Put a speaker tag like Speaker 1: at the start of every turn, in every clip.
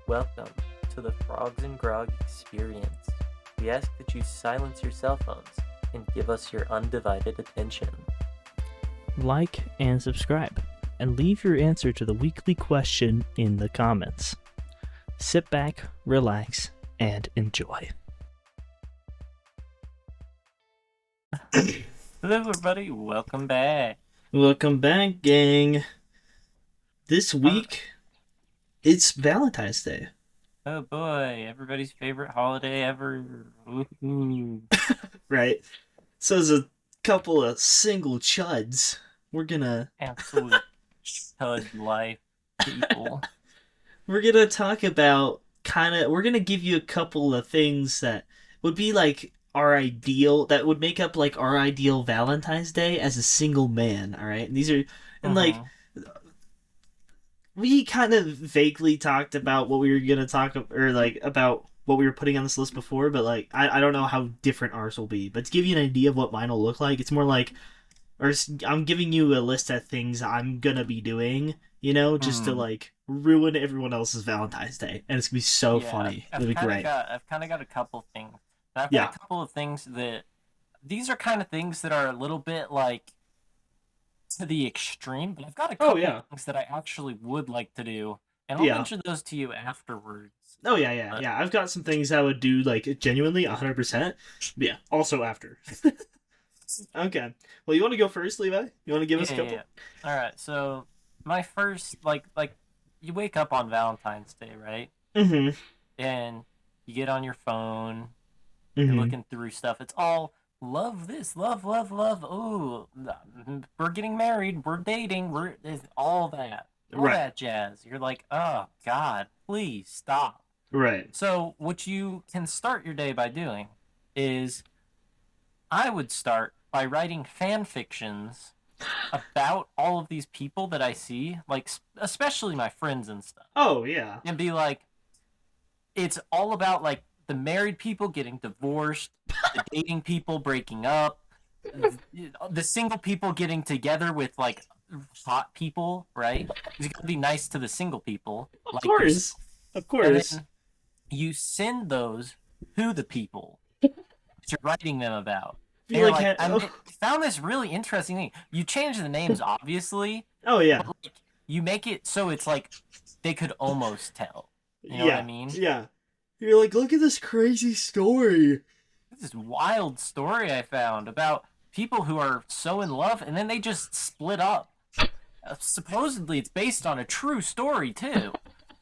Speaker 1: Welcome to the Frogs and Grog experience. We ask that you silence your cell phones and give us your undivided attention.
Speaker 2: Like and subscribe, and leave your answer to the weekly question in the comments. Sit back, relax, and enjoy.
Speaker 1: Hello everybody, welcome back.
Speaker 2: Welcome back, gang. This week, it's Valentine's Day.
Speaker 1: Oh boy, everybody's favorite holiday ever. Woohoo.
Speaker 2: Right? So as a couple of single chuds, we're gonna
Speaker 1: Absolute chud life people.
Speaker 2: we're gonna talk about we're gonna give you a couple of things that would be like that would make up like our ideal Valentine's Day as a single man. All right, and these are we kind of vaguely talked about what we were gonna talk about what we were putting on this list before, but like I don't know how different ours will be. But to give you an idea of what mine will look like, it's more like, I'm giving you a list of things I'm gonna be doing, just to like ruin everyone else's Valentine's Day, and it's gonna be so funny. It'll be great.
Speaker 1: I've kind of got a couple things. I've got a couple of things that these are kind of things that are a little bit like to the extreme, but I've got a couple of things that I actually would like to do, and I'll mention those to you afterwards.
Speaker 2: Oh yeah. I've got some things I would do like genuinely 100%. Yeah, also after. Okay. Well, you want to go first, Levi? You want to give us a couple?
Speaker 1: Yeah. All right. So my first, like you wake up on Valentine's Day, right?
Speaker 2: Mm-hmm.
Speaker 1: And you get on your phone. You're looking through stuff. It's all love this, love. Ooh, we're getting married. We're dating. All that. All that jazz. You're like, oh, God, please stop.
Speaker 2: Right.
Speaker 1: So what you can start your day by doing is I would start by writing fan fictions about all of these people that I see, like especially my friends and stuff.
Speaker 2: Oh, yeah.
Speaker 1: And be like, it's all about like the married people getting divorced, the dating people breaking up, the single people getting together with like hot people, right? You gotta be nice to the single people.
Speaker 2: Of course.
Speaker 1: And then you send those to the people that you're writing them about. I found this really interesting thing. You change the names, obviously.
Speaker 2: Oh, yeah.
Speaker 1: But, like, you make it so it's like they could almost tell. You know what I mean?
Speaker 2: Yeah. You're like, look at this crazy story.
Speaker 1: This wild story I found about people who are so in love and then they just split up. Supposedly it's based on a true story too,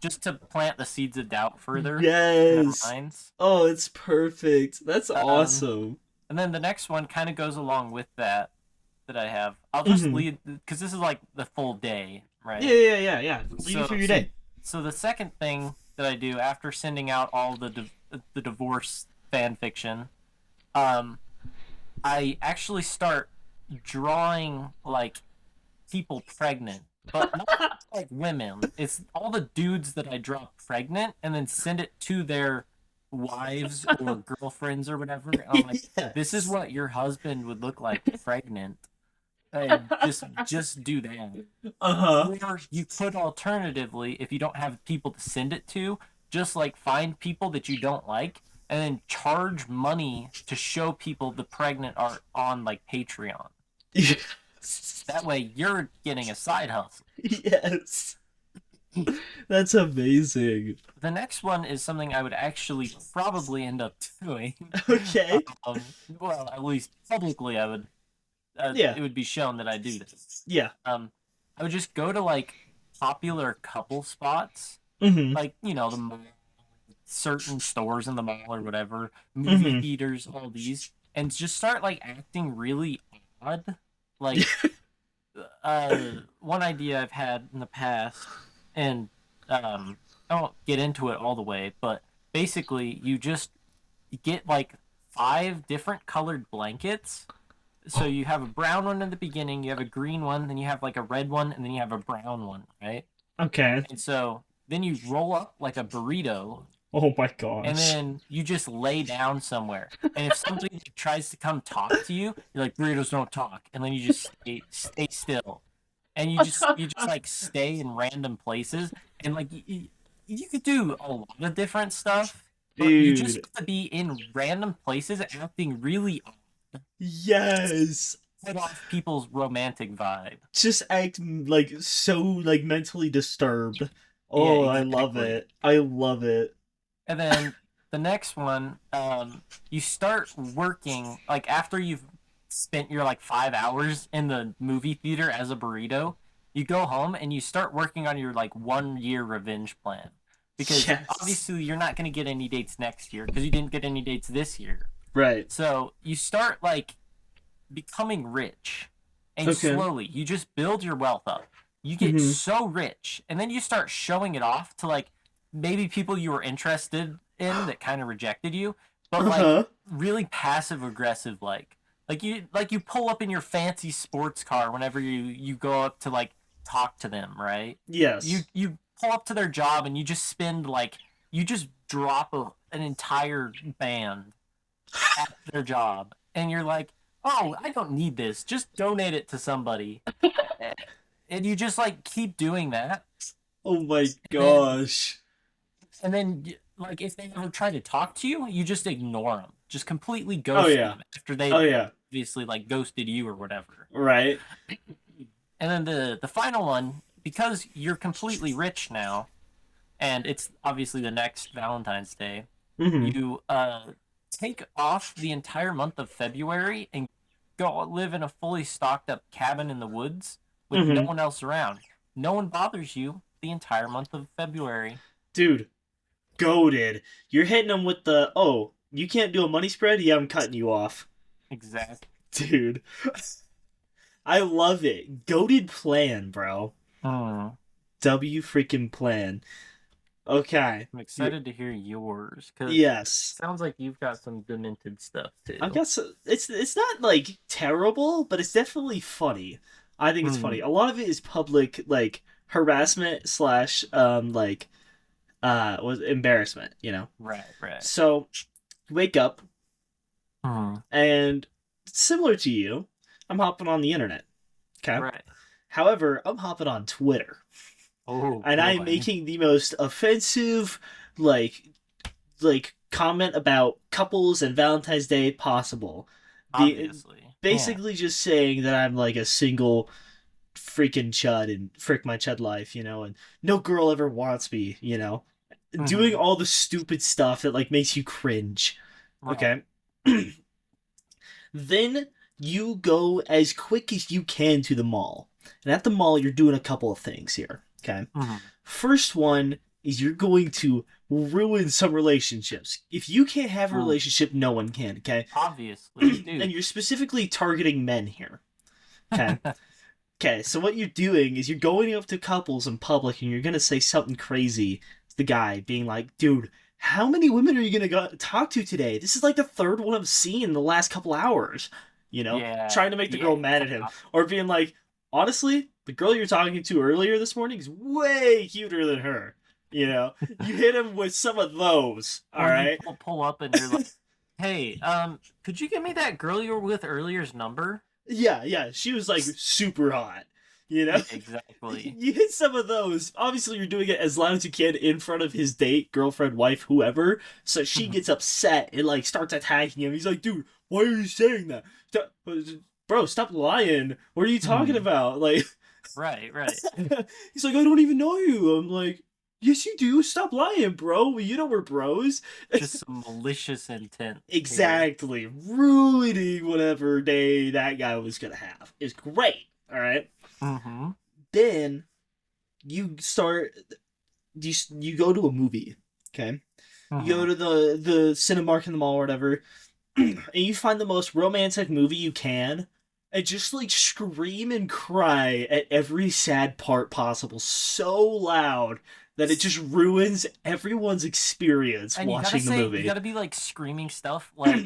Speaker 1: just to plant the seeds of doubt further.
Speaker 2: Yes.
Speaker 1: In their minds.
Speaker 2: Oh, it's perfect. That's awesome.
Speaker 1: And then the next one kind of goes along with that I have. I'll just lead because this is like the full day, right?
Speaker 2: Yeah. Lead you through your day.
Speaker 1: So the second thing that I do after sending out all the divorce fan fiction, I actually start drawing like people pregnant, but not like women. It's all the dudes that I draw pregnant and then send it to their wives or girlfriends or whatever. I'm like, this is what your husband would look like pregnant. And just do that. Or you could alternatively, if you don't have people to send it to, just like find people that you don't like and then charge money to show people the pregnant art on like Patreon. That way you're getting a side hustle.
Speaker 2: Yes. That's amazing.
Speaker 1: The next one is something I would actually probably end up doing.
Speaker 2: Okay.
Speaker 1: Well, at least publicly I would. It would be shown that I do this.
Speaker 2: Yeah.
Speaker 1: I would just go to like popular couple spots, like the mall, certain stores in the mall or whatever, movie theaters, all these, and just start like acting really odd. Like one idea I've had in the past, and I won't get into it all the way, but basically you get like 5 different colored blankets. So you have a brown one in the beginning, you have a green one, then you have like a red one, and then you have a brown one, right?
Speaker 2: Okay.
Speaker 1: And so then you roll up like a burrito.
Speaker 2: Oh my gosh.
Speaker 1: And then you just lay down somewhere. And if somebody tries to come talk to you, you're like, burritos don't talk. And then you just stay still. And you just like stay in random places. And like you could do a lot of different stuff, but you just
Speaker 2: Dude,
Speaker 1: have to be in random places acting really odd,
Speaker 2: yes.
Speaker 1: put off people's romantic vibe.
Speaker 2: Just act like so like mentally disturbed.
Speaker 1: Yeah,
Speaker 2: Oh, I love
Speaker 1: exactly.
Speaker 2: it. I love it.
Speaker 1: And then the next one, you start working like after you've spent your like 5 hours in the movie theater as a burrito. You go home and you start working on your like 1 year revenge plan because
Speaker 2: Yes.
Speaker 1: obviously you're not going to get any dates next year because you didn't get any dates this year.
Speaker 2: Right.
Speaker 1: So you start like becoming rich and
Speaker 2: Okay.
Speaker 1: slowly you just build your wealth up. You get
Speaker 2: Mm-hmm.
Speaker 1: so rich and then you start showing it off to like maybe people you were interested in that kind of rejected you, but like
Speaker 2: Uh-huh.
Speaker 1: really passive aggressive like you pull up in your fancy sports car whenever you go up to like talk to them, right? You
Speaker 2: Yes.
Speaker 1: you pull up to their job and you just spend like you just drop an entire band at their job and you're like, oh, I don't need this, just donate it to somebody, and you just like keep doing that,
Speaker 2: Oh my
Speaker 1: and then
Speaker 2: gosh.
Speaker 1: like if they ever try to talk to you, you just ignore them, just completely
Speaker 2: Oh
Speaker 1: ghost
Speaker 2: yeah.
Speaker 1: them after
Speaker 2: Oh
Speaker 1: they
Speaker 2: yeah.
Speaker 1: obviously like ghosted you or whatever.
Speaker 2: Right.
Speaker 1: And then the final one, because you're completely rich now and it's obviously the next Valentine's Day,
Speaker 2: Mm-hmm.
Speaker 1: you take off the entire month of February and go live in a fully stocked up cabin in the woods with no
Speaker 2: Mm-hmm.
Speaker 1: one else around. No one bothers you the entire month of February.
Speaker 2: Dude, goaded. You're hitting them with the oh, you can't do a money spread? Yeah, I'm cutting you off.
Speaker 1: Exactly.
Speaker 2: Dude. I love it. Goaded plan, bro.
Speaker 1: Hmm.
Speaker 2: W freaking plan. Okay.
Speaker 1: I'm
Speaker 2: You're
Speaker 1: excited to hear yours because
Speaker 2: yes.
Speaker 1: sounds like you've got some demented stuff
Speaker 2: I
Speaker 1: too.
Speaker 2: guess it's not like terrible, but it's definitely funny. I think it's
Speaker 1: Hmm.
Speaker 2: funny. A lot of it is public like harassment slash like was embarrassment, you know.
Speaker 1: Right, right.
Speaker 2: So wake up
Speaker 1: Hmm.
Speaker 2: and similar to you, I'm hopping on the internet. Okay.
Speaker 1: Right.
Speaker 2: However, I'm hopping on Twitter
Speaker 1: Oh
Speaker 2: and I'm
Speaker 1: boy.
Speaker 2: making the most offensive like comment about couples and Valentine's Day possible. The
Speaker 1: Obviously. Yeah.
Speaker 2: basically just saying that I'm like a single freaking chud and frick my chud life, you know, and no girl ever wants me, you know. Doing
Speaker 1: Hmm.
Speaker 2: all the stupid stuff that like makes you cringe.
Speaker 1: Right.
Speaker 2: Okay. Then you go as quick as you can to the mall. And at the mall, you're doing a couple of things here. Okay.
Speaker 1: Hmm.
Speaker 2: First one is you're going to ruin some relationships. If you can't have a
Speaker 1: Hmm.
Speaker 2: relationship, no one can. Okay.
Speaker 1: Obviously,
Speaker 2: And
Speaker 1: dude.
Speaker 2: you're specifically targeting men here. Okay. Okay. So what you're doing is you're going up to couples in public and you're going to say something crazy to the guy, being like, dude, how many women are you going to talk to today? This is like the third one I've seen in the last couple hours. You know,
Speaker 1: Yeah.
Speaker 2: trying to make the
Speaker 1: Yeah.
Speaker 2: girl mad at him. Or being like, honestly, the girl you're talking to earlier this morning is way cuter than her. You know, you hit him with some of those. All
Speaker 1: Or you
Speaker 2: right.
Speaker 1: pull up and you're like, "Hey, could you give me that girl you were with earlier's number?"
Speaker 2: Yeah, yeah. She was like super hot. You know,
Speaker 1: Yeah, exactly.
Speaker 2: you hit some of those. Obviously, you're doing it as loud as you can in front of his date, girlfriend, wife, whoever. So she
Speaker 1: Mhm.
Speaker 2: gets upset and like starts attacking him. He's like, "Dude, why are you saying that? Bro, stop lying. What are you talking
Speaker 1: Mhm.
Speaker 2: about?" Like,
Speaker 1: Right, right.
Speaker 2: he's like, "I don't even know you." I'm like, "Yes, you do. Stop lying, bro. You know we're bros."
Speaker 1: Just some malicious intent here.
Speaker 2: Exactly, ruining whatever day that guy was gonna have. Is great. All right.
Speaker 1: Mm-hmm.
Speaker 2: Then you start you go to a movie, okay? You go
Speaker 1: Mm-hmm.
Speaker 2: to the Cinemark in the mall or whatever, and you find the most romantic movie you can, and just like scream and cry at every sad part possible so loud that it just ruins everyone's experience
Speaker 1: And you gotta
Speaker 2: watching the
Speaker 1: say, you
Speaker 2: movie.
Speaker 1: gotta be like screaming stuff like,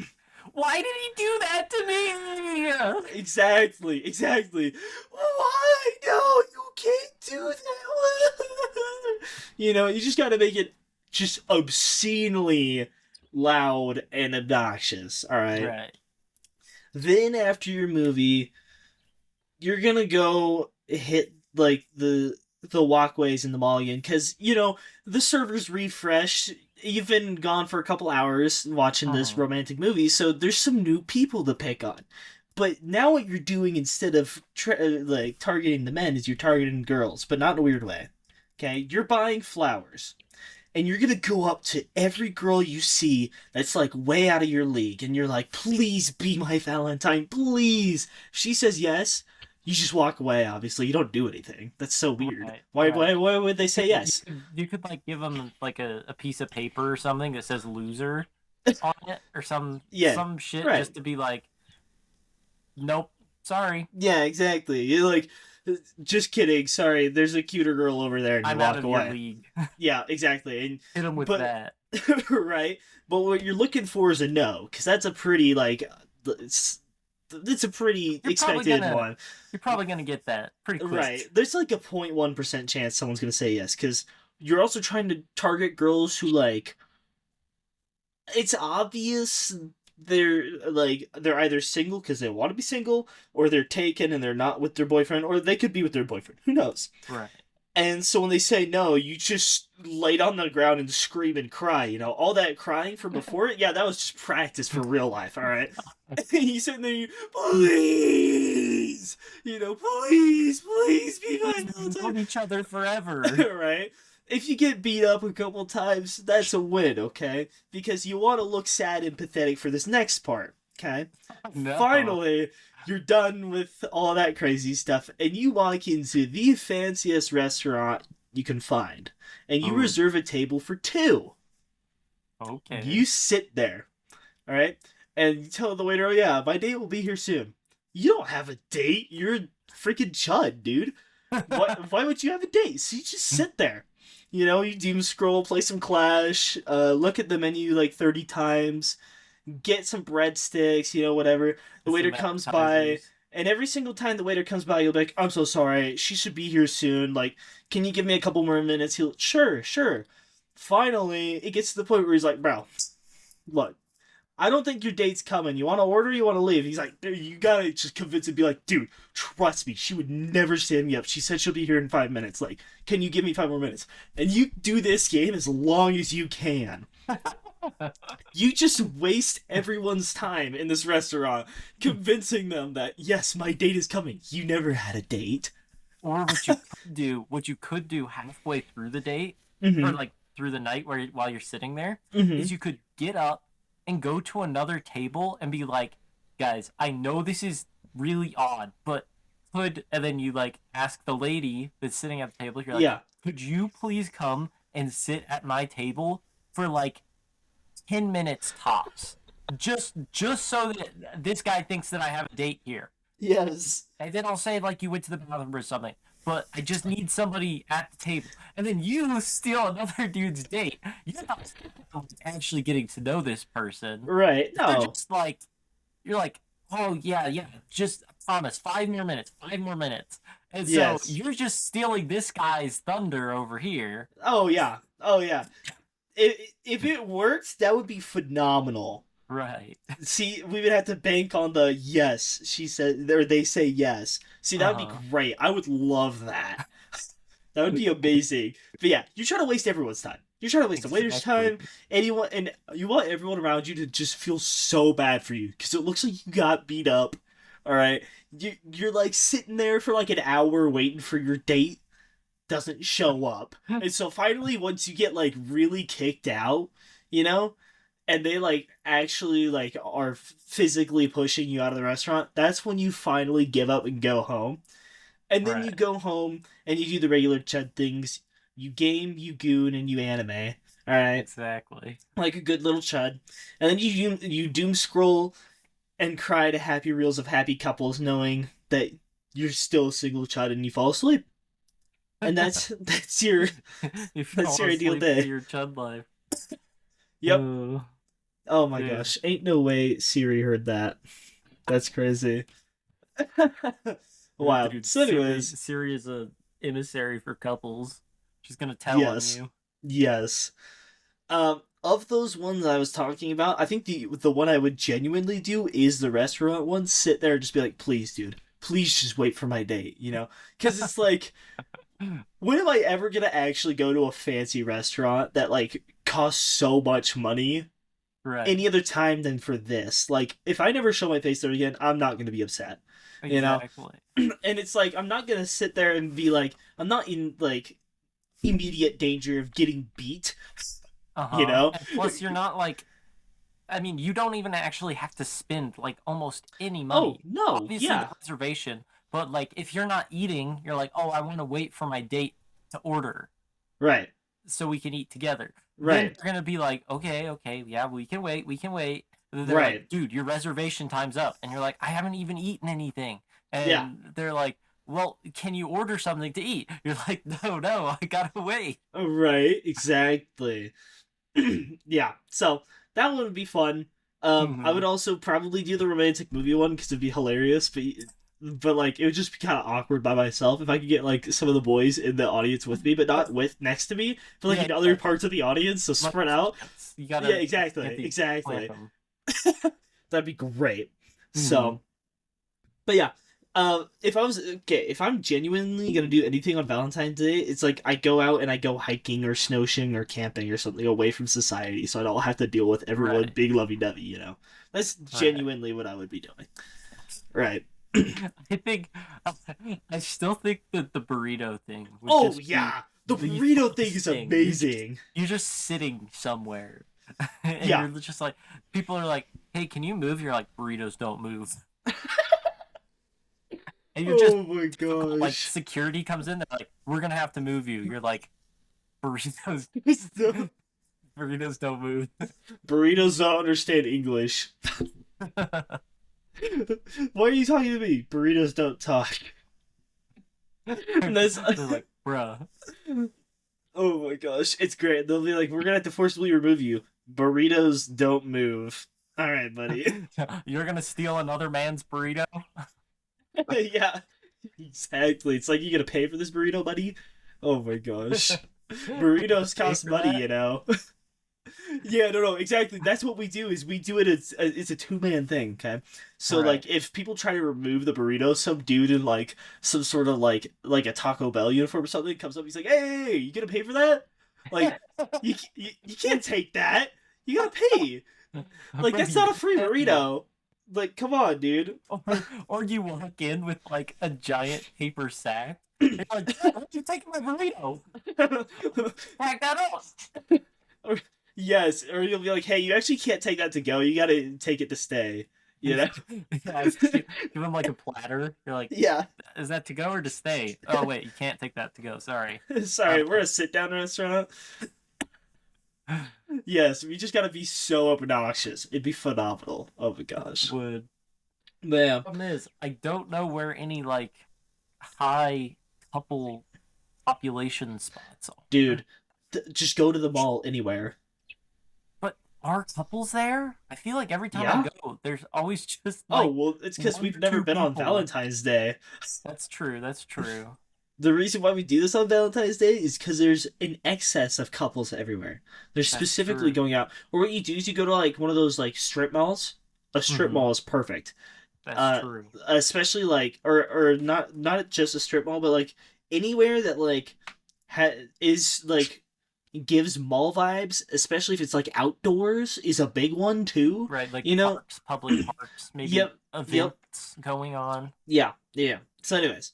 Speaker 1: "Why did he do that to me?"
Speaker 2: Exactly, exactly. Why? No, you can't do that. You know, you just gotta make it just obscenely loud and obnoxious, alright?
Speaker 1: Right.
Speaker 2: Then after your movie, you're gonna go hit like the the walkways in the mall again because the server's refreshed. You've been gone for a couple hours watching this
Speaker 1: Mhm.
Speaker 2: romantic movie, so there's some new people to pick on. But now what you're doing instead of like targeting the men is you're targeting girls, but not in a weird way. Okay, you're buying flowers and you're gonna go up to every girl you see that's like way out of your league, and you're like, please be my Valentine, please. If she says yes, you just walk away. Obviously, you don't do anything. That's so weird.
Speaker 1: Right,
Speaker 2: Why?
Speaker 1: right.
Speaker 2: Why would they
Speaker 1: You
Speaker 2: say
Speaker 1: could, you
Speaker 2: yes?
Speaker 1: could, you could like give them like a piece of paper or something that says "loser" on it, or
Speaker 2: Yeah,
Speaker 1: some shit,
Speaker 2: right.
Speaker 1: just to be like, nope, sorry,
Speaker 2: Yeah, exactly. You're like, just kidding. Sorry, there's a cuter girl over there, and you
Speaker 1: I'm out
Speaker 2: walk
Speaker 1: of your
Speaker 2: away.
Speaker 1: league.
Speaker 2: Yeah, exactly. And
Speaker 1: Hit them with
Speaker 2: but
Speaker 1: that.
Speaker 2: right, but what you're looking for is a no, because that's a pretty it's a pretty
Speaker 1: You're probably
Speaker 2: expected
Speaker 1: gonna
Speaker 2: one.
Speaker 1: you're probably gonna get that pretty
Speaker 2: Right.
Speaker 1: quick.
Speaker 2: There's like a 0.1% chance someone's going to say yes cuz you're also trying to target girls who like it's obvious they're either single cuz they want to be single, or they're taken and they're not with their boyfriend, or they could be with their boyfriend. Who knows?
Speaker 1: Right.
Speaker 2: And so when they say no, you just lay down on the ground and scream and cry. All that crying from before it, yeah, that was just practice for real life, all right? And you sitting there, please, please, please be my
Speaker 1: We've
Speaker 2: Valentine,
Speaker 1: known each other forever.
Speaker 2: right? If you get beat up a couple times, that's a win, okay? Because you want to look sad and pathetic for this next part, okay?
Speaker 1: No.
Speaker 2: Finally, you're done with all that crazy stuff, and you walk into the fanciest restaurant you can find, and you
Speaker 1: Oh,
Speaker 2: reserve a table for two. You
Speaker 1: okay.
Speaker 2: sit there, all right, and you tell the waiter, "Oh yeah, my date will be here soon." You don't have a date. You're a freaking chud, dude. Why would you have a date? So you just sit there. You doom scroll, play some Clash, look at the menu like 30 times, get some breadsticks, whatever. The waiter
Speaker 1: Some
Speaker 2: comes by,
Speaker 1: appetizers.
Speaker 2: and every single time the waiter comes by, you'll be like, "I'm so sorry, she should be here soon. Like, can you give me a couple more minutes?" He'll, "Sure, sure." Finally, it gets to the point where he's like, "Bro, look, I don't think your date's coming. You want to order? You want to leave?" He's like, "Dude, you gotta just convince him, be like, dude, trust me, she would never stand me up. She said she'll be here in 5 minutes. Like, can you give me 5 more minutes?" And you do this game as long as you can. You just waste everyone's time in this restaurant convincing them that, yes, my date is coming. You never had a date.
Speaker 1: Or what you could do halfway through the date, or
Speaker 2: Mm-hmm.
Speaker 1: like through the night while you're sitting there,
Speaker 2: Mm-hmm.
Speaker 1: is you could get up and go to another table and be like, guys, I know this is really odd, but and then you like ask the lady that's sitting at the table, you're like,
Speaker 2: Yeah.
Speaker 1: could you please come and sit at my table for like 10 minutes tops? Just so that this guy thinks that I have a date here.
Speaker 2: Yes.
Speaker 1: And then I'll say like you went to the bathroom or something. But I just need somebody at the table. And then you steal another dude's date. You're not actually getting to know this person.
Speaker 2: Right.
Speaker 1: They're
Speaker 2: No.
Speaker 1: just like, you're like, oh yeah, yeah, just promise 5 more minutes, 5 more minutes. And so
Speaker 2: Yes.
Speaker 1: you're just stealing this guy's thunder over here.
Speaker 2: Oh, yeah. Oh, yeah. If it works, that would be phenomenal.
Speaker 1: Right.
Speaker 2: See, we would have to bank on the yes, she said, or they say yes. See, that would be
Speaker 1: Uh-huh.
Speaker 2: great. I would love that. That would be amazing. But yeah, you're trying to waste everyone's time. You're trying to waste the waiter's
Speaker 1: Exactly.
Speaker 2: time, and you want everyone around you to just feel so bad for you because it looks like you got beat up. All right, you're like sitting there for like an hour waiting for your date, doesn't show up, and so finally, once you get like really kicked out, you know, and they like actually like are physically pushing you out of the restaurant, that's when you finally give up and go home. And then you
Speaker 1: Right.
Speaker 2: go home and you do the regular Chud things. You game, you goon, and you anime. All right,
Speaker 1: Exactly.
Speaker 2: like a good little Chud. And then you doom scroll and cry to happy reels of happy couples, knowing that you're still a single Chud, and you fall asleep. And that's your
Speaker 1: You
Speaker 2: that's
Speaker 1: fall
Speaker 2: your ideal
Speaker 1: asleep to
Speaker 2: day.
Speaker 1: your chud life.
Speaker 2: Yep.
Speaker 1: Oh,
Speaker 2: Oh my
Speaker 1: dude.
Speaker 2: gosh, ain't no way Siri heard that. That's crazy. Wild.
Speaker 1: Dude,
Speaker 2: So, anyways,
Speaker 1: Siri is a emissary for couples. She's gonna tell on
Speaker 2: yes,
Speaker 1: you.
Speaker 2: yes. Of those ones I was talking about, I think the one I would genuinely do is the restaurant one. Sit there and just be like, please, dude, please just wait for my date, because it's like when am I ever gonna actually go to a fancy restaurant that like costs so much money
Speaker 1: Right.
Speaker 2: any other time than for this? Like, if I never show my face there again, I'm not gonna be upset, you know.
Speaker 1: Exactly.
Speaker 2: And it's like I'm not gonna sit there and be like I'm not in like immediate danger of getting beat, you
Speaker 1: Uh-huh.
Speaker 2: know.
Speaker 1: And plus you're not like, I mean, you don't even actually have to spend like almost any
Speaker 2: Oh
Speaker 1: money.
Speaker 2: no,
Speaker 1: Obviously the
Speaker 2: yeah,
Speaker 1: reservation, but like if you're not eating, you're like, "Oh, I want to wait for my date to order
Speaker 2: right,
Speaker 1: so we can eat together." Then
Speaker 2: right,
Speaker 1: they're going to be like, "Okay, okay, yeah, we can wait. We can wait." And then they're like,
Speaker 2: right,
Speaker 1: "Dude, your reservation time's up." And you're like, "I haven't even eaten anything."
Speaker 2: yeah,
Speaker 1: And they're like, "Well, can you order something to eat?" You're like, "No, no, I got to wait."
Speaker 2: right, exactly. Yeah, so that one would be fun. I would
Speaker 1: Mhm.
Speaker 2: also probably do the romantic movie one because it'd be hilarious, but like it would just be kind of awkward by myself if I could get like some of the boys in the audience with me, but not with next to me, but like
Speaker 1: Yeah,
Speaker 2: in other
Speaker 1: yeah.
Speaker 2: parts of the audience, so
Speaker 1: Let
Speaker 2: spread out.
Speaker 1: You
Speaker 2: Yeah,
Speaker 1: gotta get
Speaker 2: exactly,
Speaker 1: the plant
Speaker 2: exactly.
Speaker 1: them.
Speaker 2: That'd be great.
Speaker 1: Hmm.
Speaker 2: So, but yeah, if I was okay, if I'm genuinely gonna do anything on Valentine's Day, it's like I go out and I go hiking or snowshoeing or camping or something away from society, so I don't have to deal with everyone
Speaker 1: Right,
Speaker 2: being lovey-dovey. That's
Speaker 1: right.
Speaker 2: genuinely what I would be doing. Right.
Speaker 1: I think I still think that the burrito thing would
Speaker 2: Oh
Speaker 1: just be
Speaker 2: yeah, the
Speaker 1: the
Speaker 2: burrito thing
Speaker 1: funnest
Speaker 2: is
Speaker 1: thing.
Speaker 2: amazing.
Speaker 1: You're just sitting somewhere, and
Speaker 2: Yeah.
Speaker 1: you're just like, people are like, "Hey, can you move?" You're like, "Burritos don't move," and you're just
Speaker 2: Oh my
Speaker 1: typical. Like
Speaker 2: gosh.
Speaker 1: security comes in, they're like, "We're gonna have to move you." You're like, "Burritos,
Speaker 2: So-
Speaker 1: burritos don't move."
Speaker 2: Burritos don't understand English. Why are you talking to me? Burritos don't talk. And that's
Speaker 1: They're like, "Bruh."
Speaker 2: oh my gosh, it's great. They'll be like, "We're gonna have to forcibly remove you." Burritos don't move. All right, buddy.
Speaker 1: You're gonna steal another man's burrito?
Speaker 2: Yeah, exactly. It's like you gonna pay for this burrito, buddy. Oh my gosh, burritos
Speaker 1: Pay
Speaker 2: cost
Speaker 1: for
Speaker 2: money,
Speaker 1: that?
Speaker 2: you know. Yeah, no, exactly. That's what we do. Is we do it as it's a two-man thing. Okay, so
Speaker 1: Right.
Speaker 2: like if people try to remove the burrito, some dude in like some sort of like a Taco Bell uniform or something comes up. He's like, "Hey, you gonna pay for that? Like, you can't take that. You gotta pay. Like
Speaker 1: Bro,
Speaker 2: that's
Speaker 1: you
Speaker 2: not a free
Speaker 1: can't.
Speaker 2: burrito. Like, come on, dude."
Speaker 1: Or you walk in with like a giant paper sack. You're like, "Dad, why'd you take my burrito? Pack that up."
Speaker 2: Or- yes, or you'll be like, "Hey, you actually can't take that to go. You gotta take it to stay." You know?
Speaker 1: Yeah, give him like a platter. You're like,
Speaker 2: Yeah.
Speaker 1: is that to go or to stay? Oh wait, you can't take that to go. Sorry.
Speaker 2: Sorry, we're a sit-down restaurant. Yes, we just gotta be so obnoxious. It'd be phenomenal. Oh my gosh.
Speaker 1: Would.
Speaker 2: Man,
Speaker 1: Problem is, I don't know where any like high couple population spots are.
Speaker 2: dude, just go to the mall anywhere.
Speaker 1: But are couples there? I feel like every time I
Speaker 2: Yeah?
Speaker 1: go, there's always just
Speaker 2: Oh,
Speaker 1: like
Speaker 2: well, it's because
Speaker 1: one
Speaker 2: we've
Speaker 1: or
Speaker 2: never
Speaker 1: two
Speaker 2: been on
Speaker 1: people.
Speaker 2: Valentine's Day.
Speaker 1: That's true. That's true.
Speaker 2: The reason why we do this on Valentine's Day is because there's an excess of couples everywhere. They're
Speaker 1: That's
Speaker 2: specifically
Speaker 1: true.
Speaker 2: going out. Or what you do is you go to like one of those like strip malls. A strip
Speaker 1: Hmm.
Speaker 2: mall is perfect.
Speaker 1: That's
Speaker 2: Uh,
Speaker 1: true.
Speaker 2: Especially like or not just a strip mall, but like anywhere that like is like gives mall vibes, especially if it's like outdoors, is a big one too.
Speaker 1: Right, like
Speaker 2: You know?
Speaker 1: parks, public parks, maybe
Speaker 2: Yep, yep,
Speaker 1: events going on.
Speaker 2: yeah, yeah. So, anyways,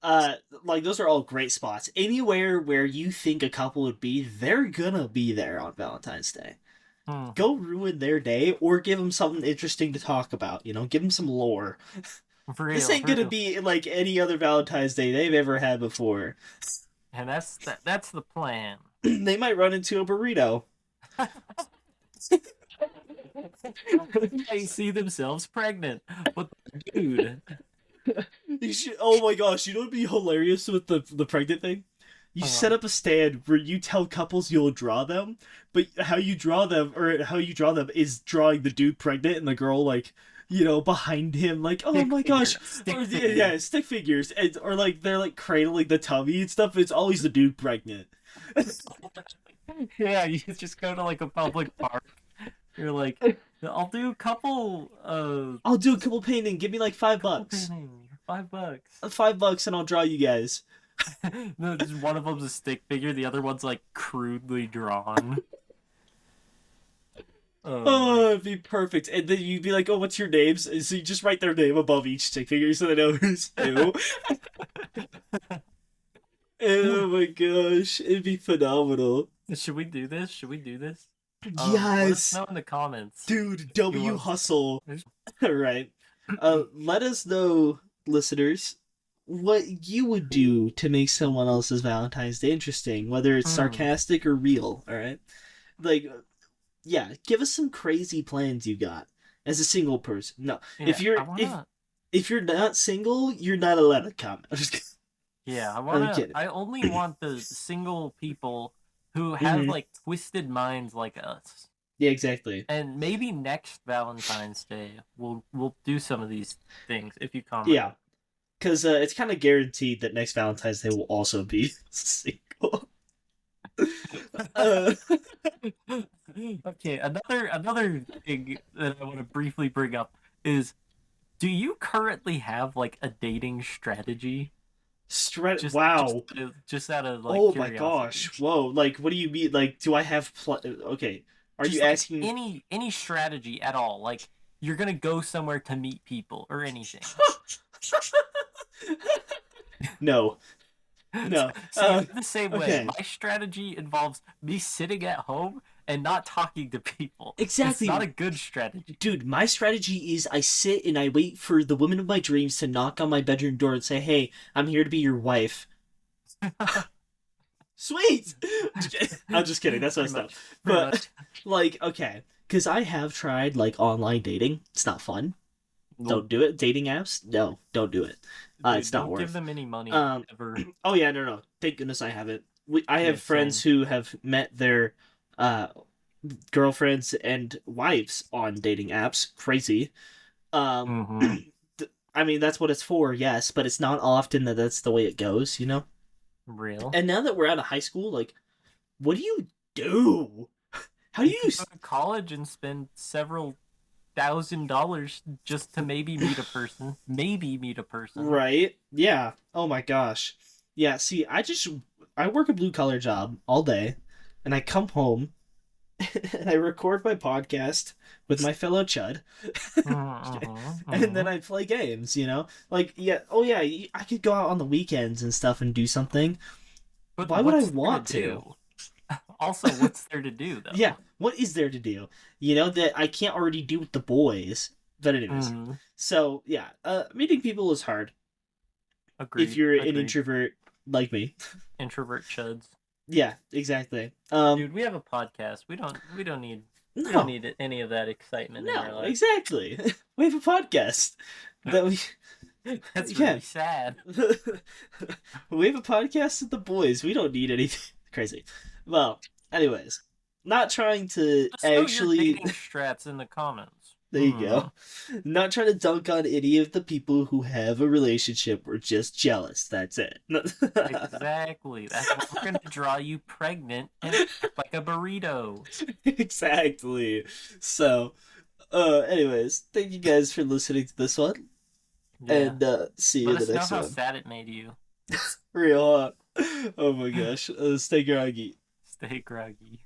Speaker 2: like those are all great spots. Anywhere where you think a couple would be, they're gonna be there on Valentine's Day.
Speaker 1: Hmm.
Speaker 2: Go ruin their day or give them something interesting to talk about. Give them some lore.
Speaker 1: For
Speaker 2: This
Speaker 1: real,
Speaker 2: ain't
Speaker 1: for
Speaker 2: gonna
Speaker 1: real.
Speaker 2: be like any other Valentine's Day they've ever had before.
Speaker 1: And that's the plan.
Speaker 2: They might run into a burrito.
Speaker 1: They see themselves pregnant. But dude,
Speaker 2: Oh my gosh, you know what'd be hilarious with the pregnant thing? You
Speaker 1: uh,
Speaker 2: set up a stand where you tell couples you'll draw them, but how you draw them is drawing the dude pregnant and the girl like, behind him, like, oh
Speaker 1: stick
Speaker 2: my
Speaker 1: figure,
Speaker 2: gosh,
Speaker 1: stick
Speaker 2: or yeah,
Speaker 1: figure.
Speaker 2: stick figures, or like they're like cradling the tummy and stuff. But it's always the dude pregnant.
Speaker 1: Yeah, you just go to like a public park. You're like, I'll do a couple
Speaker 2: I'll do a couple painting. Give me like $5.
Speaker 1: painting, $5.
Speaker 2: $5 and I'll draw you guys.
Speaker 1: No, just one of them's a stick figure, the other one's like crudely drawn. Oh my.
Speaker 2: Oh, it'd be perfect. And then you'd be like, "Oh, what's your names?" And so you just write their name above each stick figure so they know who's who. Oh my gosh, it'd be phenomenal.
Speaker 1: Should we do this? Should we do this? Let us
Speaker 2: Yes,
Speaker 1: know in the comments.
Speaker 2: dude.
Speaker 1: You
Speaker 2: W
Speaker 1: want
Speaker 2: hustle. Right. Let us know, listeners, what you would do to make someone else's Valentine's Day interesting, whether it's
Speaker 1: Hmm.
Speaker 2: sarcastic or real. All right. Like, yeah, give us some crazy plans you got as a single person. No,
Speaker 1: Yeah, I
Speaker 2: if
Speaker 1: wanna.
Speaker 2: if you're not single, you're not allowed to comment.
Speaker 1: Yeah, I
Speaker 2: I'm
Speaker 1: wanna.
Speaker 2: kidding.
Speaker 1: I only want the single people who have
Speaker 2: Hmm.
Speaker 1: like twisted minds like us.
Speaker 2: Yeah, exactly.
Speaker 1: And maybe next Valentine's Day we'll do some of these things if you comment.
Speaker 2: Yeah, because it's kind of guaranteed that next Valentine's Day will also be single. uh,
Speaker 1: Okay, another thing that I want to briefly bring up is, do you currently have like a dating strategy? Just just
Speaker 2: Wow.
Speaker 1: just out of like
Speaker 2: Oh my
Speaker 1: curiosity.
Speaker 2: gosh. Whoa. Like, what do you mean? Like, do I have Okay. Are you
Speaker 1: Just like
Speaker 2: asking?
Speaker 1: any strategy at all. Like you're gonna go somewhere to meet people or anything.
Speaker 2: No. No.
Speaker 1: See, I'm the same way.
Speaker 2: Okay.
Speaker 1: My strategy involves me sitting at home and not talking to people. It's not
Speaker 2: Exactly.
Speaker 1: a good strategy.
Speaker 2: Dude, my strategy is I sit and I wait for the woman of my dreams to knock on my bedroom door and say, "Hey, I'm here to be your wife." Sweet. I'm just kidding. That's
Speaker 1: Pretty
Speaker 2: messed up.
Speaker 1: much. Pretty
Speaker 2: But
Speaker 1: much.
Speaker 2: like, okay, because I have tried like online dating. It's not fun.
Speaker 1: Nope.
Speaker 2: Don't do it. Dating apps? No, don't do it.
Speaker 1: Dude,
Speaker 2: It's not
Speaker 1: don't give
Speaker 2: worth.
Speaker 1: them any money
Speaker 2: Um.
Speaker 1: ever.
Speaker 2: Oh yeah, no, no. Thank goodness I haven't. I
Speaker 1: Yeah,
Speaker 2: have friends
Speaker 1: same.
Speaker 2: who have met their uh girlfriends and wives on dating apps. Crazy. Um.
Speaker 1: Mm-hmm.
Speaker 2: I mean, that's what it's for, yes, but it's not often that that's the way it goes, you know.
Speaker 1: Real.
Speaker 2: And now that we're out of high school, like, what do you do? How do
Speaker 1: You
Speaker 2: you?
Speaker 1: could go to college and spend several $1,000 just to maybe meet a person. Maybe meet a person.
Speaker 2: Right? Yeah. Oh my gosh. Yeah. See, I work a blue collar job all day, and I come home and I record my podcast with my fellow chud,
Speaker 1: Mm-hmm.
Speaker 2: and then
Speaker 1: Mm-hmm.
Speaker 2: I play games. You know, like yeah. Oh yeah. I could go out on the weekends and stuff and do something.
Speaker 1: But
Speaker 2: Why would I
Speaker 1: what's there to
Speaker 2: want to?
Speaker 1: do? Also, what's there to do
Speaker 2: Yeah.
Speaker 1: though?
Speaker 2: What is there to do? You know that I can't already do with the boys. But anyways,
Speaker 1: Mm-hmm.
Speaker 2: so yeah. Meeting people is hard if
Speaker 1: Agreed.
Speaker 2: you're an
Speaker 1: Agreed.
Speaker 2: introvert like me.
Speaker 1: Introvert chuds.
Speaker 2: Yeah, exactly.
Speaker 1: Dude, we have a podcast. We don't
Speaker 2: No,
Speaker 1: need any of that excitement in our
Speaker 2: no,
Speaker 1: life.
Speaker 2: exactly. We have a podcast that we,
Speaker 1: That's
Speaker 2: yeah,
Speaker 1: really sad.
Speaker 2: we have a podcast with the boys. We don't need anything crazy. Well, anyways, not trying to
Speaker 1: Let us know your
Speaker 2: actually.
Speaker 1: dating strats in the comments.
Speaker 2: There you
Speaker 1: Hmm.
Speaker 2: go. Not trying to dunk on any of the people who have a relationship. We're just jealous. That's it.
Speaker 1: Exactly. That's why we're gonna draw you pregnant and act like a burrito.
Speaker 2: Exactly. So, anyways, thank you guys for listening to this one,
Speaker 1: Yeah.
Speaker 2: and see you
Speaker 1: Let
Speaker 2: in the
Speaker 1: us know
Speaker 2: next
Speaker 1: how
Speaker 2: one.
Speaker 1: sad it made you.
Speaker 2: Real hot. Oh my gosh. Stay groggy.
Speaker 1: Stay groggy.